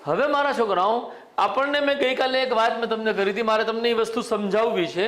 હવે મારા છોકરાઓ, આપણને મેં ગઈકાલે એક વાત મેં તમને કરી હતી, મારે તમને એ વસ્તુ સમજાવવી છે.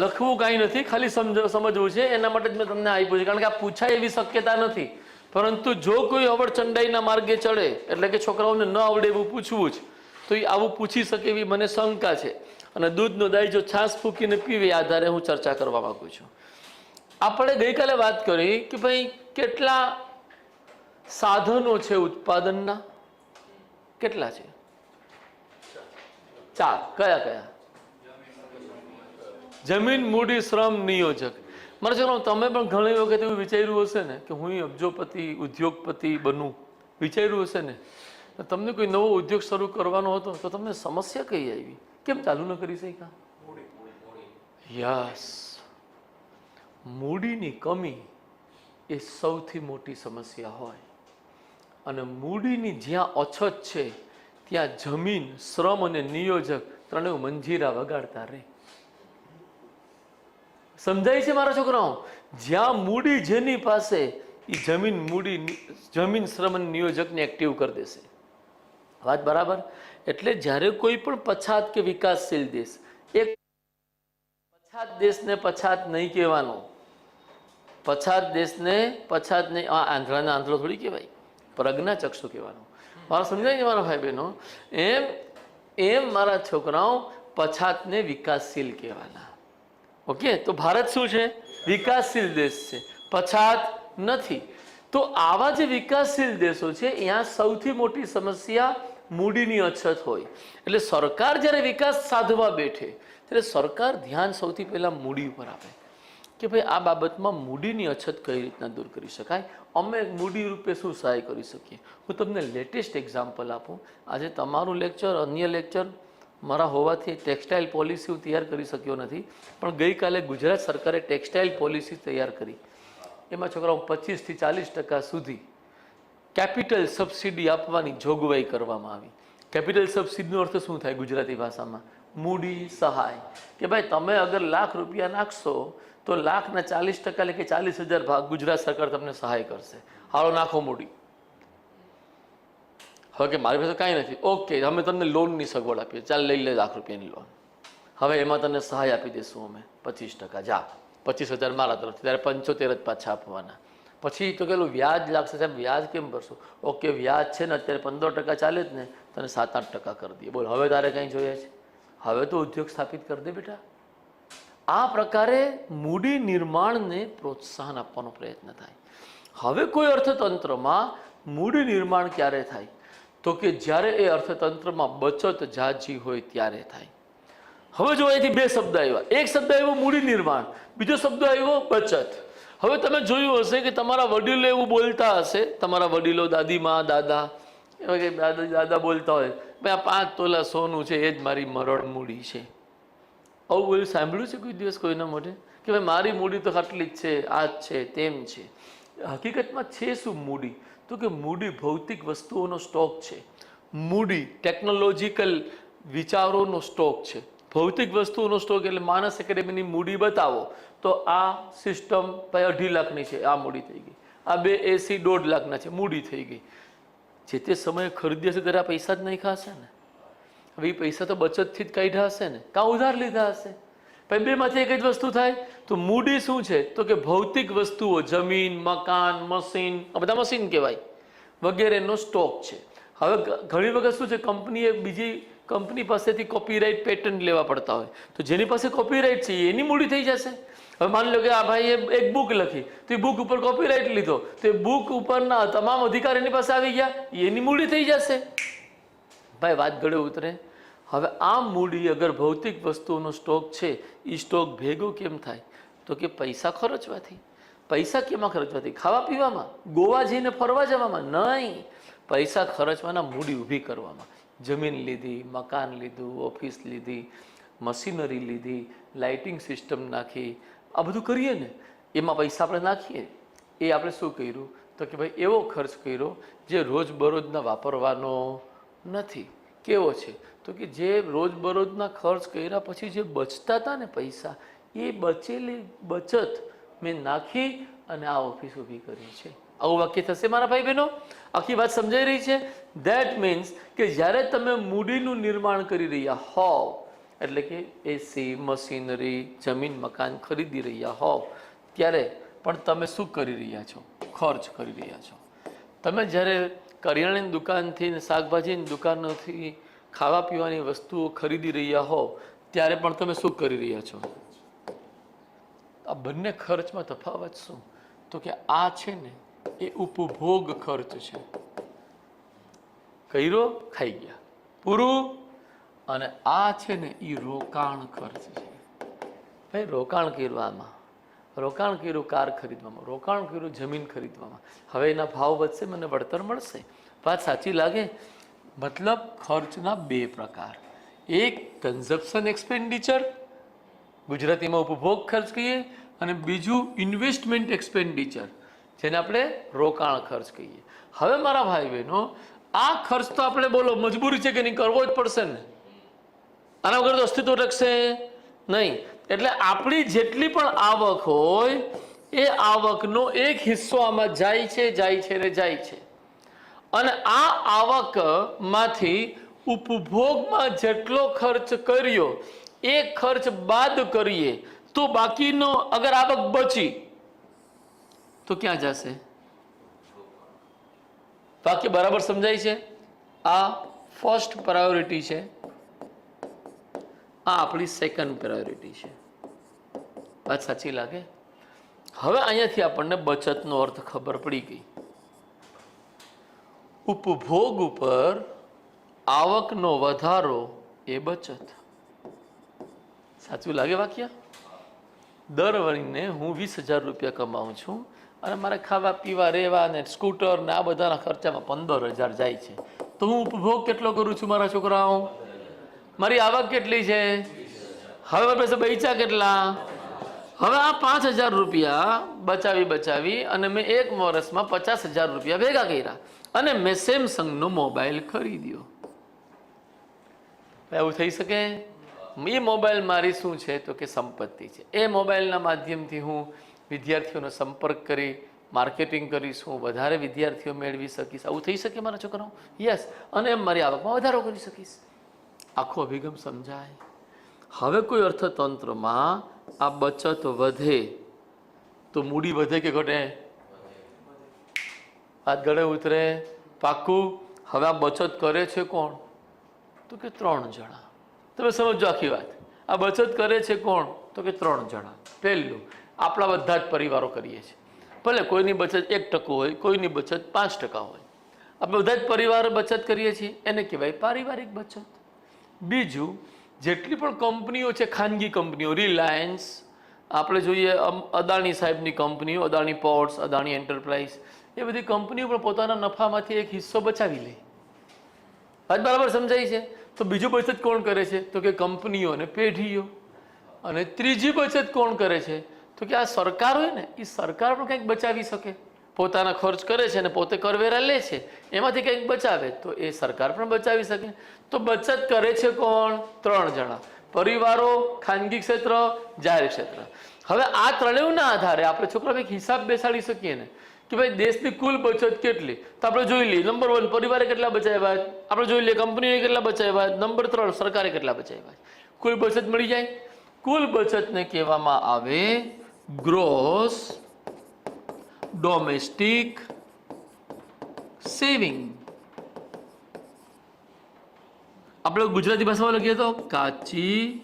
લખવું કાંઈ નથી, ખાલી સમજવું છે, એના માટે જ મેં તમને આપ્યું છે. કારણ કે આ પૂછાય એવી શક્યતા નથી, પરંતુ જો કોઈ અવળચંડાઈના માર્ગે ચડે, એટલે કે છોકરાઓને ન આવડે એવું પૂછવું જ, તો એ આવું પૂછી શકે એવી મને શંકા છે. અને દૂધનો દાઈ જો છાશ ફૂંકીને પીવે, આધારે હું ચર્ચા કરવા માંગુ છું. આપણે ગઈકાલે વાત કરી કે ભાઈ કેટલા સાધનો છે ઉત્પાદનના? કેટલા છે? 4. કયા કયા? જમીન, મૂડી, શ્રમ, નિયોજક. મારા છોકરાઓ, તમે પણ ઘણી વખત એવું વિચાર્યું હશે ને કે હું અબજોપતિ ઉદ્યોગપતિ બનું, વિચાર્યું હશે ને? તમને કોઈ નવો ઉદ્યોગ શરૂ કરવાનો હતો તો તમને સમસ્યા કઈ આવી? કેમ ચાલુ ન કરી શક્યા? યસ, મૂડીની કમી એ સૌથી મોટી સમસ્યા હોય. અને મૂડીની જ્યાં અછત છે ત્યાં જમીન, શ્રમ અને નિયોજક ત્રણેય મંજીરા વગાડતા રહે. સમજાય છે મારા છોકરાઓ? જ્યાં મૂડી જેની પાસે, એ જમીન, મૂડી, જમીન, શ્રમ અને નિયોજકને એક્ટિવ કરી દેશે. વાત બરાબર? એટલે જ્યારે કોઈ પણ પછાત કે વિકાસશીલ દેશ, એક પછાત દેશને પછાત નહીં કહેવાનો. પછાત દેશને પછાત નહીં, આંધળાને આંધળો થોડી કહેવાય, પ્રજ્ઞાચક્ષુ કહેવાનું. મારા સમજાય છે મારા ભાઈ બહેનો? એમ મારા છોકરાઓ, પછાતને વિકાસશીલ કહેવાના. ઓકે, તો ભારત શું છે? વિકાસશીલ દેશ છે, પછાત નથી. તો આવા જે વિકાસશીલ દેશો છે, અહીંયા સૌથી મોટી સમસ્યા મૂડીની અછત હોય. એટલે સરકાર જ્યારે વિકાસ સાધવા બેઠે, ત્યારે સરકાર ધ્યાન સૌથી પહેલાં મૂડી ઉપર આપે કે ભાઈ આ બાબતમાં મૂડીની અછત કઈ રીતના દૂર કરી શકાય, અમે મૂડી રૂપે શું સહાય કરી શકીએ. હું તમને લેટેસ્ટ એક્ઝામ્પલ આપું. આજે તમારું લેક્ચર, અન્ય લેક્ચર મારા હોવાથી ટેક્સટાઇલ પોલિસી હું તૈયાર કરી શક્યો નથી, પણ ગઈકાલે ગુજરાત સરકારે ટેક્સટાઇલ પોલિસી તૈયાર કરી. એમાં છોકરાઓ 25 થી 40% સુધી કેપિટલ સબસિડી આપવાની જોગવાઈ કરવામાં આવી. કેપિટલ સબસિડીનો અર્થ શું થાય ગુજરાતી ભાષામાં? મૂડી સહાય. કે ભાઈ તમે અગર ₹1,00,000 નાખશો તો 1,00,000ના 40% એટલે કે 40,000 ભાગ ગુજરાત સરકાર તમને સહાય કરશે. હાલો નાખો મૂડી. હવે કે મારી પાસે કાંઈ નથી, ઓકે, અમે તમને લોનની સગવડ આપીએ, ચાલ લઈ લે ₹1,00,000ની લોન. હવે એમાં તને સહાય આપી દઈશું અમે 25%. જા 25,000 મારા તરફથી, ત્યારે 75 જ પાછા આપવાના. પછી તો પેલું વ્યાજ લાગશે. સાહેબ વ્યાજ કેમ ભરશો? ઓકે, વ્યાજ છે ને અત્યારે 15% ચાલે જ ને, તને 7-8% કરી દઈએ. બોલ, હવે તારે કંઈ જોઈએ છે? હવે તો ઉદ્યોગ સ્થાપિત કરી દે બેટા. આ પ્રકારે મૂડી નિર્માણને પ્રોત્સાહન આપવાનો પ્રયત્ન થાય. હવે કોઈ અર્થતંત્રમાં મૂડી નિર્માણ ક્યારે થાય? તો કે જ્યારે એ અર્થતંત્રમાં બચત જાજી હોય ત્યારે થાય. હવે જો અહીંથી 2 શબ્દ આવ્યા. એક શબ્દ આવ્યો મૂડી નિર્માણ, બીજો શબ્દ આવ્યો બચત. હવે તમે જોયું હશે કે તમારા વડીલો એવું બોલતા હશે, તમારા વડીલો, દાદીમાં, દાદા, એવા કે દાદા બોલતા હોય, ભાઈ આ 5 તોલા સોનું છે એ જ મારી મરડ મૂડી છે. આવું બોલ્યું સાંભળ્યું છે કોઈ દિવસ કોઈના મોઢે? કે ભાઈ મારી મૂડી તો આટલી જ છે, આ જ છે, તેમ છે. હકીકતમાં છે શું મૂડી? તો કે મૂડી ભૌતિક વસ્તુઓનો સ્ટોક છે. મૂડી ટેકનોલોજીકલ વિચારોનો સ્ટોક છે. ભૌતિક વસ્તુઓનો સ્ટોક એટલે માનસ એકેડેમીની મૂડી બતાવો તો આ સિસ્ટમ ભાઈ 2.5 લાખની છે, આ મૂડી થઈ ગઈ. આ 2 AC 1.5 લાખના છે, મૂડી થઈ ગઈ. જે તે સમયે ખરીદ્યા છે ત્યારે આ પૈસા જ નહીં ખાશે ને? હવે એ પૈસા તો બચતથી જ કાઢ્યા હશે ને, કાં ઉધાર લીધા હશે. ભાઈ બેમાંથી એક જ વસ્તુ થાય. તો મૂડી શું છે? તો કે ભૌતિક વસ્તુઓ, જમીન, મકાન, મશીન, આ બધા મશીન કહેવાય, વગેરેનો સ્ટોક છે. હવે ઘણી વખત શું છે, કંપનીએ બીજી કંપની પાસેથી કોપીરાઇટ પેટન્ટ લેવા પડતા હોય, તો જેની પાસે કોપીરાઇટ છે એની મૂડી થઈ જશે. હવે માની લો કે આ ભાઈએ એક બુક લખી, તો એ બુક ઉપર કોપીરાઇટ લીધો, તો એ બુક ઉપરના તમામ અધિકાર એની પાસે આવી ગયા, એની મૂડી થઈ જશે. ભાઈ વાત ગળે ઉતરે. હવે આ મૂડી અગર ભૌતિક વસ્તુઓનો સ્ટોક છે, એ સ્ટોક ભેગો કેમ થાય? તો કે પૈસા ખર્ચવાથી. પૈસા કેમાં ખર્ચવાથી? ખાવા પીવામાં, ગોવા જઈને ફરવા જવામાં નહીં. પૈસા ખર્ચવાના મૂડી ઊભી કરવામાં. જમીન લીધી, મકાન લીધું, ઓફિસ લીધી, મશીનરી લીધી, લાઇટિંગ સિસ્ટમ નાખી, આ બધું કરીએ ને, એમાં પૈસા આપણે નાખીએ. એ આપણે શું કર્યું? તો કે ભાઈ એવો ખર્ચ કર્યો જે રોજબરોજના વાપરવાનો નથી. કેવો છે? તો કે જે રોજબરોજના ખર્ચ કર્યા પછી જે બચતા હતા ને પૈસા, એ બચેલી બચત મેં નાખી અને આ ઓફિસ ઊભી કરી છે. આવું વાક્ય થશે મારા ભાઈ બહેનો? આખી વાત સમજાઈ રહી છે? ધેટ મીન્સ કે જ્યારે તમે મૂડીનું નિર્માણ કરી રહ્યા હોવ, એટલે કે એસી, મશીનરી, જમીન, મકાન ખરીદી રહ્યા હોવ, ત્યારે પણ તમે શું કરી રહ્યા છો? ખર્ચ કરી રહ્યા છો. તમે જ્યારે કરિયાણાની દુકાનથી, શાકભાજીની દુકાનોથી ખાવા પીવાની વસ્તુઓ ખરીદી રહ્યા હોવ, ત્યારે પણ તમે શું કરી રહ્યા છો? આ બંને ખર્ચમાં તફાવત શું? તો કે આ છે ને એ ઉપભોગ ખર્ચ છે. કર્યો, ખાઈ ગયા, પૂરું. અને આ છે ને એ રોકાણ ખર્ચ છે. ભાઈ રોકાણ કર્યું, આમાં રોકાણ કર્યું કાર ખરીદવામાં, રોકાણ કર્યું જમીન ખરીદવામાં. હવે એના ભાવ વધશે, મને વળતર મળશે. વાત સાચી લાગે? મતલબ ખર્ચના બે પ્રકાર. એક કન્ઝપ્શન એક્સપેન્ડિચર, ગુજરાતીમાં ઉપભોગ ખર્ચ કહીએ, અને બીજું ઇન્વેસ્ટમેન્ટ એક્સપેન્ડિચર, જેને આપણે રોકાણ ખર્ચ કહીએ. હવે મારા ભાઈ બહેનો, આ ખર્ચ તો આપણે બોલો મજબૂરી છે કે નહીં, કરવો જ પડશે ને. આના વગર તો અસ્તિત્વ ટકશે નહીં. એટલે આપણી જેટલી પણ આવક હોય એ આવકનો એક હિસ્સો આમાં જાય છે, જાય છે ને જાય છે. અને આ આવકમાંથી ઉપભોગમાં જેટલો ખર્ચ કર્યો એ ખર્ચ બાદ કરીએ તો બાકીનો અગર આવક બચી તો ક્યાં જશે? બાકી બરાબર સમજાય છે? આ ફર્સ્ટ પ્રાયોરિટી છે, આ આપણી સેકન્ડ પ્રાયોરિટી છે. વાત સાચી લાગે? હવે અહીંયાથી આપણને બચતનો અર્થ ખબર પડી ગઈ. ઉપભોગ ઉપર આવકનો વધારો એ બચત. સાચું લાગે વાક્ય? દર મહિને હું 20,000 રૂપિયા કમાઉં છું અને મારે ખાવા પીવા, રહેવા ને સ્કૂટર ને આ બધાના ખર્ચામાં 15,000 જાય છે, તો હું ઉપભોગ કેટલો કરું છું મારા છોકરાઓ? મારી આવક કેટલી છે? હવે મારી પાસે બૈચા કેટલા? હવે આ 5,000 રૂપિયા બચાવી અને મેં એક વર્ષમાં 50,000 રૂપિયા ભેગા કર્યા અને મેં સેમસંગનો મોબાઈલ ખરીદ્યો. એવું થઈ શકે? એ મોબાઈલ મારી શું છે? તો કે સંપત્તિ છે. એ મોબાઈલના માધ્યમથી હું વિદ્યાર્થીઓનો સંપર્ક કરી માર્કેટિંગ કરીશ, હું વધારે વિદ્યાર્થીઓ મેળવી શકીશ. આવું થઈ શકે મારા છોકરાઓ? યસ. અને એમ મારી આવકમાં વધારો કરી શકીશ. આખો અભિગમ સમજાય? હવે કોઈ અર્થતંત્રમાં આ બચત વધે તો મૂડી વધે કે ઘટે? હાથ ગળે ઉતરે? પાક્કું? હવે આ બચત કરે છે કોણ? તો કે 3 જણા. તમે સમજો આખી વાત. આ બચત કરે છે કોણ? તો કે 3 જણા. પહેલું, આપણા બધા જ પરિવારો કરીએ છીએ. ભલે કોઈની બચત 1% હોય, કોઈની બચત 5% હોય. આપણે બધા જ પરિવાર બચત કરીએ છીએ, એને કહેવાય પારિવારિક બચત. બીજું, જેટલી પણ કંપનીઓ છે, ખાનગી કંપનીઓ, રિલાયન્સ, આપણે જોઈએ અદાણી સાહેબની કંપનીઓ, અદાણી પોર્ટ્સ, અદાણી એન્ટરપ્રાઇઝ, એ બધી કંપનીઓ પણ પોતાના નફામાંથી એક હિસ્સો બચાવી લે. વાત બરાબર સમજાય છે? તો બીજું બચત કોણ કરે છે? તો કે કંપનીઓ અને પેઢીઓ. અને ત્રીજી બચત કોણ કરે છે? તો કે આ સરકાર હોય ને, એ સરકાર પણ કંઈક બચાવી શકે. પોતાના ખર્ચ કરે છે અને પોતે કરવેરા લે છે, એમાંથી કંઈક બચાવે તો એ સરકાર પણ બચાવી શકે. તો બચત કરે છે કોણ? 3 જણા. પરિવારો, ખાનગી ક્ષેત્ર, જાહેર ક્ષેત્ર. હવે આ ત્રણેયના આધારે આપણે છોકરાઓ એક હિસાબ બેસાડી શકીએ ને કે ભાઈ દેશની કુલ બચત કેટલી? તો આપણે જોઈ લઈએ. નંબર 1 પરિવારે કેટલા બચાવ્યા, આપણે જોઈ લઈએ કંપનીએ કેટલા બચાવ્યા. નંબર 3 સરકારે કેટલા બચાવ્યા. કુલ બચત મળી જાય. કુલ બચતને કહેવામાં આવે ગ્રોસ ડોમેસ્ટિક સેવિંગ. આપણે ગુજરાતી ભાષામાં લખીએ તો કાચી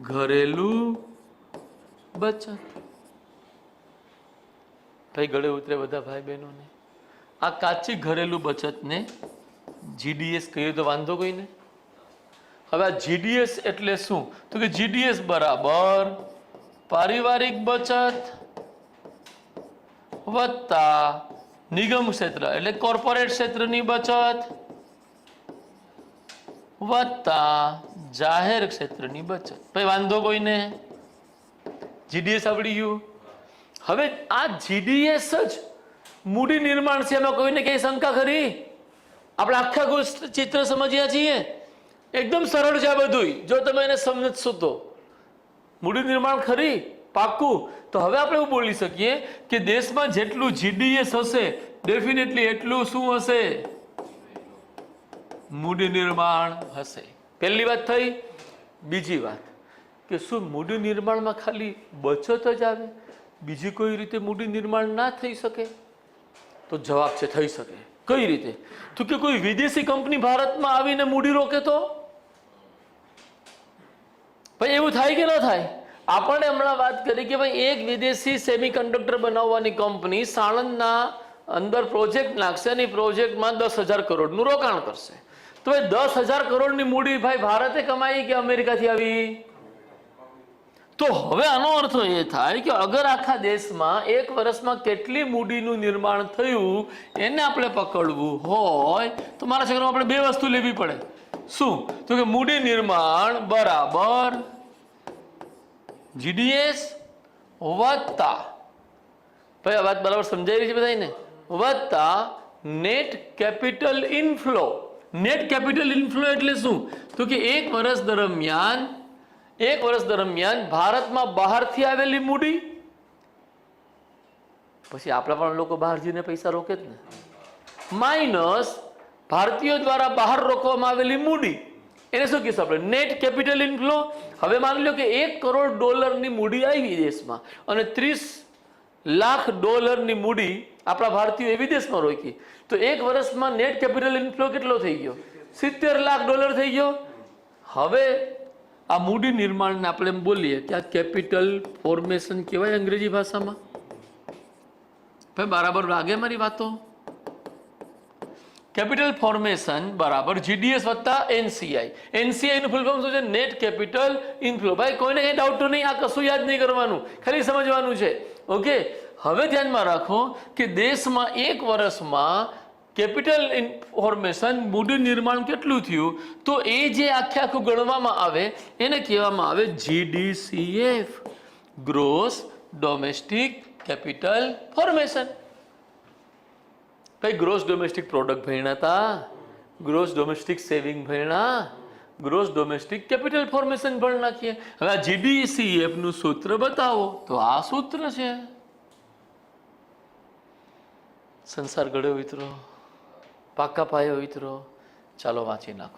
ઘરેલું બચત. ભાઈ ગળે ઉતરે બધા ભાઈ બહેનોને. આ કાચી ઘરેલું બચતને જીડીએસ કહીએ તો વાંધો કોઈને? હવે આ જીડીએસ એટલે શું? તો કે જીડીએસ બરાબર પારિવારિક બચત વત્તા નિગમ ક્ષેત્ર એટલે કોર્પોરેટ ક્ષેત્રની બચત વત્તા જાહેર ક્ષેત્રની બચત. ભાઈ વાંધો કોઈને? જીડીએસ આવડી ગયું? હવે આ જીડીએસ જ મૂડી નિર્માણ છે, એમાં કોઈને કઈ શંકા ખરી? આપણે આખા ચિત્ર સમજ્યા છીએ. એકદમ સરળ છે આ બધું. જો તમે એને સમજશો તો મૂડી નિર્માણ ખરી પાક્કું? તો હવે આપણે એવું બોલી શકીએ કે દેશમાં જેટલું જીડીએસ હશે ડેફિનેટલી એટલું શું હશે? મૂડી નિર્માણ હશે. પહેલી વાત થઈ. બીજી વાત કે શું મૂડી નિર્માણમાં ખાલી બચત જ આવે, બીજી કોઈ રીતે મૂડી નિર્માણ ના થઈ શકે? તો જવાબ છે થઈ શકે. કઈ રીતે? તો કે કોઈ વિદેશી કંપની ભારતમાં આવીને મૂડી રોકે તો ભાઈ એવું થાય કે ન થાય? આપણે હમણાં વાત કરી કે ભાઈ એક વિદેશી સેમિકન્ડક્ટર બનાવવાની કંપની સાણંદના અંદર પ્રોજેક્ટ નાખશે અને પ્રોજેક્ટમાં 10,000 કરોડનું રોકાણ કરશે. તો એ 10,000 કરોડની મૂડી ભાઈ ભારતે કમાઈ કે અમેરિકાથી આવી? તો હવે આનો અર્થ એ થાય કે અગર આખા દેશમાં એક વર્ષમાં કેટલી મૂડીનું નિર્માણ થયું એને આપણે પકડવું હોય તો મારા છોકરાઓ આપણે બે વસ્તુ લેવી પડે. શું? તો કે મૂડી નિર્માણ બરાબર જીડીએસ વત્તા, ભાઈ આ વાત બરાબર સમજાઈ રહી છે બધાને? વત્તા net capital inflow. Net capital inflow એટલે શું? તો કે એક વર્ષ દરમિયાન ભારતમાં બહારથી આવેલી મૂડી, પછી આપણા પણ લોકો બહાર જઈને પૈસા રોકે જ ને, માઇનસ ભારતીયો દ્વારા બહાર રોકવામાં આવેલી મૂડી, એને શું કહીશું આપણે? Net capital inflow. હવે માની લો કે $1 કરોડ ની મૂડી આવી દેશમાં અને $30 લાખ ની મૂડી આપણા ભારતીયો વિદેશમાં રોકી, તો એક વર્ષમાં નેટ કેપિટલ ઇનફ્લો કેટલો થઈ ગયો? $70 લાખ થઈ ગયો. હવે આ મૂડી નિર્માણને આપણે એમ બોલીએ કે આ કેપિટલ ફોર્મેશન કહેવાય અંગ્રેજી ભાષામાં. ભાઈ બરાબર લાગે મારી વાતો? કેપિટલ ફોર્મેશન બરાબર જીડીએસ વત્તા એનસીઆઈ. એનસીઆઈ નું ફૂલ ફોર્મ શું છે? Net capital inflow. ભાઈ કોઈને કઈ ડાઉટ તો નહીં, આ કશું યાદ નહીં કરવાનું, ખાલી સમજવાનું છે. ઓકે, હવે ધ્યાનમાં રાખો કે દેશમાં એક વર્ષમાં કેપિટલ ફોર્મેશન મૂડી નિર્માણ કેટલું થયું, તો એ જે આખું ગણવામાં આવે એને કહેવામાં આવે જીડીસીએફ, ગ્રોસ ડોમેસ્ટિક કેપિટલ ફોર્મેશન. ભાઈ ગ્રોસ ડોમેસ્ટિક પ્રોડક્ટ ભણ્યા હતા, ગ્રોસ ડોમેસ્ટિક સેવિંગ ભણ્યા, ગ્રોસ ડોમેસ્ટિક કેપિટલ ફોર્મેશન ભણ નાખીએ. હવે આ જીડીસીએફ નું સૂત્ર બતાવો, તો આ સૂત્ર છે. સંસાર ઘડ્યો મિત્રો, પાકા પાયો મિત્રો. ચાલો વાંચી નાખો.